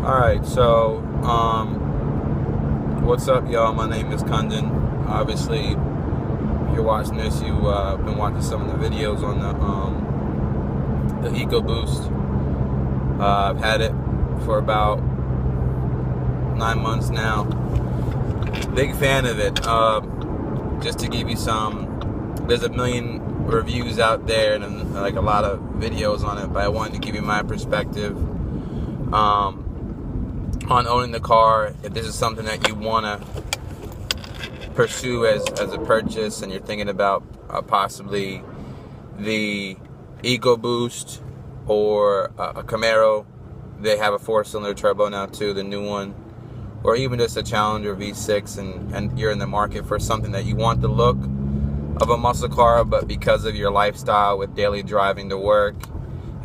Alright, so, what's up, y'all? My name is Kundin. Obviously, if you're watching this, you've been watching some of the videos on the ecoboost. I've had it for about 9 months now. Big fan of it. Just to give you there's a million reviews out there and like a lot of videos on it, but I wanted to give you my perspective on owning the car. If this is something that you want to pursue as a purchase and you're thinking about possibly the ecoboost or a Camaro. They have a 4-cylinder turbo now too, the new one, or even just a Challenger V6, and you're in the market for something that you want the look of a muscle car, but because of your lifestyle with daily driving to work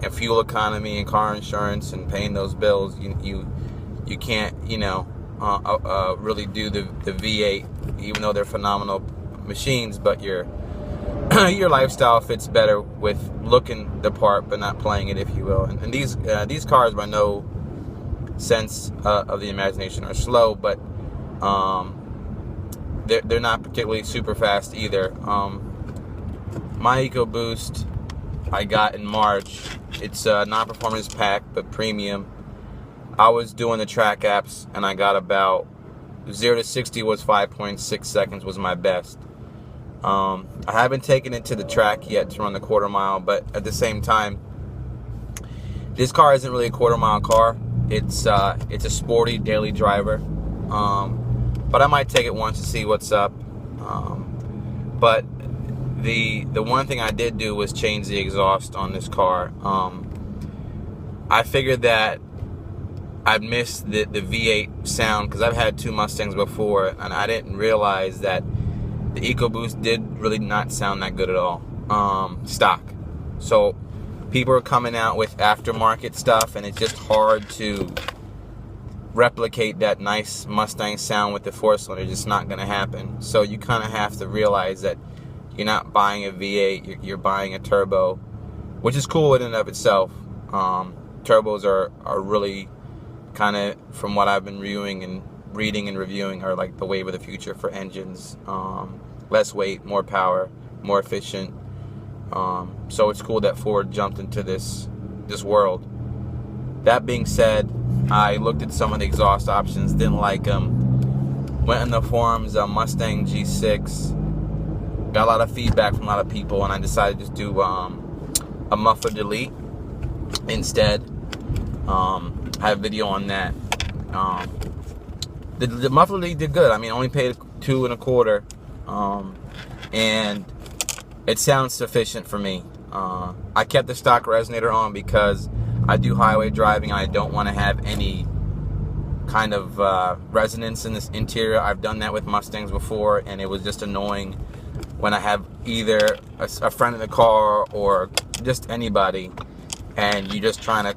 and fuel economy and car insurance and paying those bills, you can't really do the V8, even though they're phenomenal machines. But your lifestyle fits better with looking the part but not playing it, if you will. And these cars, by no sense of the imagination, are slow, but they're not particularly super fast either. My EcoBoost I got in March. It's a non-performance pack but premium. I was doing the track apps and I got about 0 to 60 was 5.6 seconds was my best. I haven't taken it to the track yet to run the quarter mile, but at the same time, this car isn't really a quarter mile car. It's a sporty daily driver, but I might take it once to see what's up. But the one thing I did do was change the exhaust on this car. I figured that I'd missed the V8 sound because I've had 2 Mustangs before, and I didn't realize that the EcoBoost did really not sound that good at all, stock. So people are coming out with aftermarket stuff, and it's just hard to replicate that nice Mustang sound with the 4-cylinder. It's just not going to happen. So you kind of have to realize that you're not buying a V8, you're buying a turbo, which is cool in and of itself. Turbos are really kind of, from what I've been reading and reviewing, are like the wave of the future for engines. Less weight, more power, more efficient. So it's cool that Ford jumped into this world. That being said, I looked at some of the exhaust options, didn't like them. Went in the forums, Mustang G6. Got a lot of feedback from a lot of people, and I decided to just do a muffler delete instead. I have a video on that. The muffler delete did good. I mean, I only paid $2.25, and it sounds sufficient for me. I kept the stock resonator on because I do highway driving. I don't want to have any kind of resonance in this interior. I've done that with Mustangs before, and it was just annoying when I have either a friend in the car or just anybody, and you're just trying to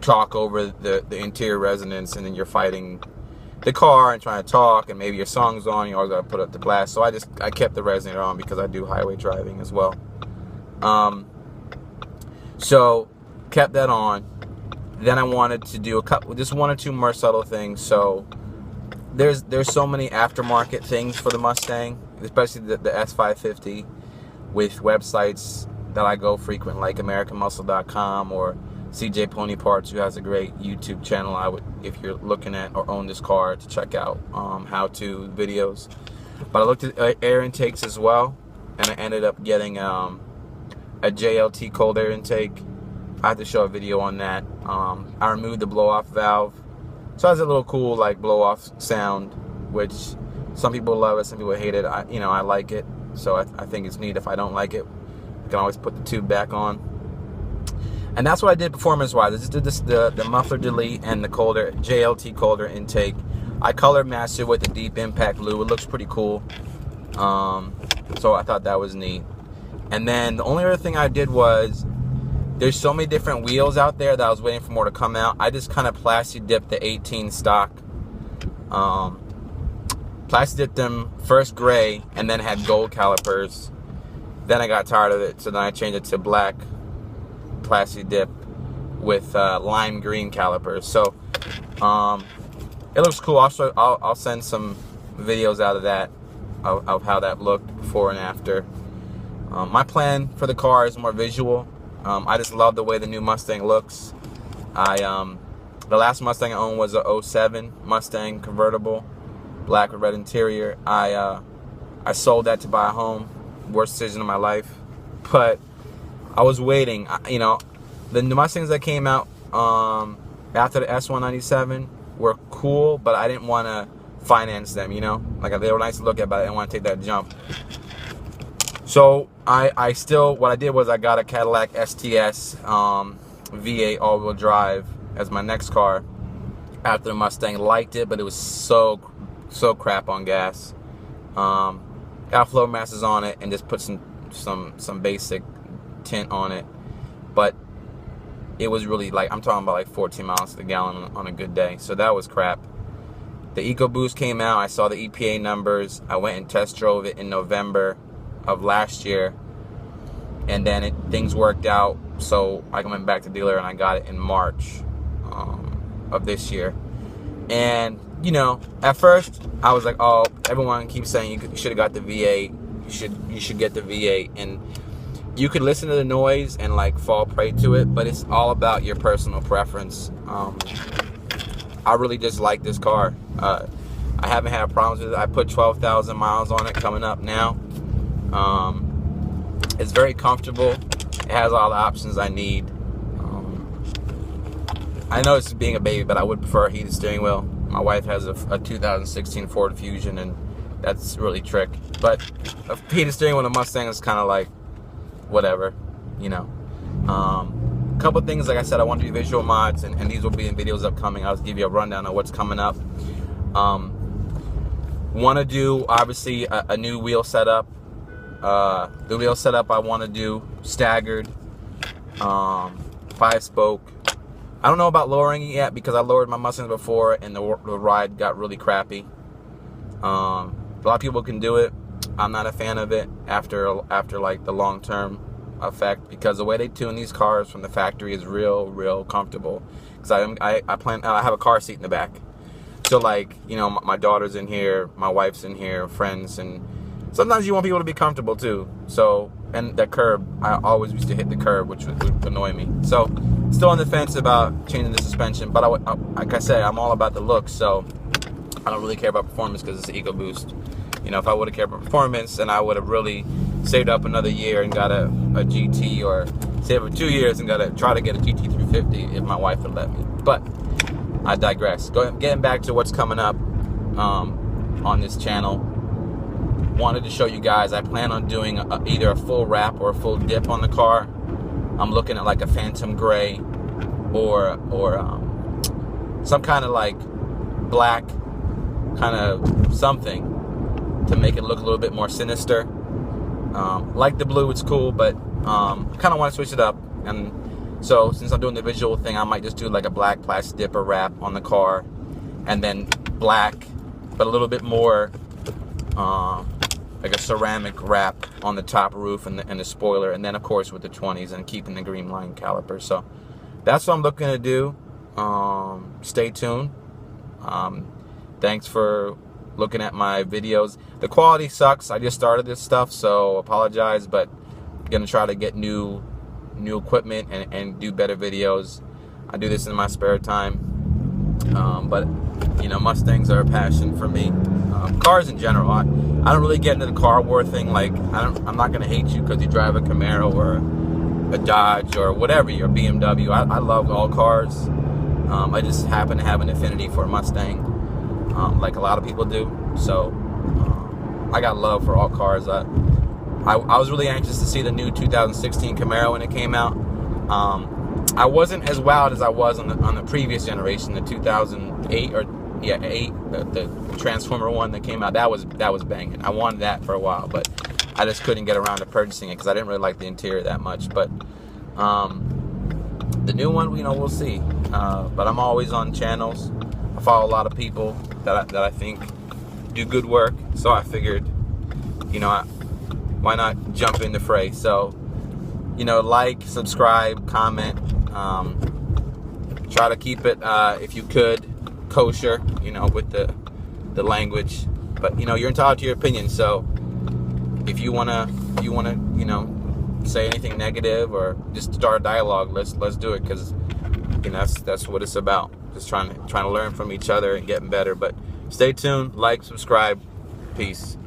talk over the interior resonance, and then you're fighting the car and trying to talk, and maybe your song's on, you always gotta put up the blast. So I kept the resonator on because I do highway driving as well. So kept that on. Then I wanted to do just 1 or 2 more subtle things. So there's so many aftermarket things for the Mustang, especially the S550, with websites that I go frequent, like AmericanMuscle.com or CJ Pony Parts, who has a great YouTube channel. If you're looking at or own this car, to check out how-to videos. But I looked at air intakes as well, and I ended up getting a JLT cold air intake. I have to show a video on that. I removed the blow-off valve, so it has a little cool like blow-off sound, which some people love it, some people hate it. I like it, so I think it's neat. If I don't like it, I can always put the tube back on. And that's what I did performance-wise. I just did the muffler delete and the JLT cold air intake. I color matched it with the deep impact blue. It looks pretty cool. So I thought that was neat. And then the only other thing I did was, there's so many different wheels out there that I was waiting for more to come out. I just kind of plastic dipped the 18 stock. Plastic dipped them first gray and then had gold calipers. Then I got tired of it, so then I changed it to black plastic dip with lime green calipers. So It looks cool. I'll send some videos out of that, of how that looked before and after. My plan for the car is more visual. I just love the way the new Mustang looks. The last Mustang I owned was a 07 Mustang convertible, black with red interior. I sold that to buy a home. Worst decision of my life. But I was waiting. You know, the new Mustangs that came out after the S197 were cool, but I didn't want to finance them, you know? Like, they were nice to look at, but I didn't want to take that jump. So what I did was I got a Cadillac STS V8 all-wheel drive as my next car after the Mustang. Liked it, but it was so crap on gas. Got floor masters on it and just put some basic tint on it, but it was really, like, I'm talking about like 14 miles to the gallon on a good day. So that was crap. The EcoBoost came out. I saw the EPA numbers. I went and test drove it in November of last year, and then things worked out, so I went back to dealer and I got it in March of this year. And you know, at first I was like, oh, everyone keeps saying you should have got the V8, you should get the V8, and you could listen to the noise and like fall prey to it, but it's all about your personal preference. I really just like this car. I haven't had problems with it. I put 12,000 miles on it coming up now. It's very comfortable. It has all the options I need. I know it's being a baby, but I would prefer a heated steering wheel. My wife has a 2016 Ford Fusion, and that's really trick. But a heated steering wheel and a Mustang is kind of like whatever, you know. A couple things, like I said, I want to do visual mods, and these will be in videos upcoming. I'll give you a rundown of what's coming up. Want to do, obviously, a new wheel setup. The wheel setup I want to do staggered, 5-spoke. I don't know about lowering it yet, because I lowered my Mustangs before and the ride got really crappy. A lot of people can do it. I'm not a fan of it after like the long-term effect, because the way they tune these cars from the factory is real comfortable. Because I have a car seat in the back, so like, you know, my daughter's in here, my wife's in here, friends, and sometimes you want people to be comfortable too. So, and the curb, I always used to hit the curb, which would annoy me. So, still on the fence about changing the suspension, but like I said, I'm all about the look, so I don't really care about performance because it's an EcoBoost. You know, if I would have cared about performance, then I would have really saved up another year and got a GT, or saved up 2 years and try to get a GT 350 if my wife would let me. But I digress. Getting back to what's coming up on this channel. Wanted to show you guys, I plan on doing either a full wrap or a full dip on the car. I'm looking at like a phantom gray or some kind of like black kind of something to make it look a little bit more sinister. Like the blue, it's cool, but kind of want to switch it up. And so since I'm doing the visual thing, I might just do like a black plastic dipper wrap on the car, and then black, but a little bit more like a ceramic wrap on the top roof and the spoiler, and then of course with the 20s and keeping the green line caliper. So that's what I'm looking to do. Stay tuned. Thanks for looking at my videos. The quality sucks. I just started this stuff, so apologize, but I'm gonna try to get new equipment and do better videos. I do this in my spare time, but you know, Mustangs are a passion for me. Cars in general. I don't really get into the car war thing. Like, I'm not gonna hate you because you drive a Camaro or a Dodge or whatever, your BMW. I love all cars. I just happen to have an affinity for a Mustang, like a lot of people do. So I got love for all cars. I was really anxious to see the new 2016 Camaro when it came out. I wasn't as wowed as I was on the previous generation, the 2008 or yeah, 8, the Transformer one that came out. That was banging. I wanted that for a while, but I just couldn't get around to purchasing it because I didn't really like the interior that much. But the new one, you know, we'll see. But I'm always on channels. I follow a lot of people that I think do good work, so I figured, you know, why not jump in the fray? So, you know, like, subscribe, comment, try to keep it, if you could, kosher, you know, with the language. But you know, you're entitled to your opinion. So if you wanna, you know, say anything negative or just start a dialogue, let's do it, because you know that's what it's about. Just trying to learn from each other and getting better. But stay tuned, like, subscribe, peace.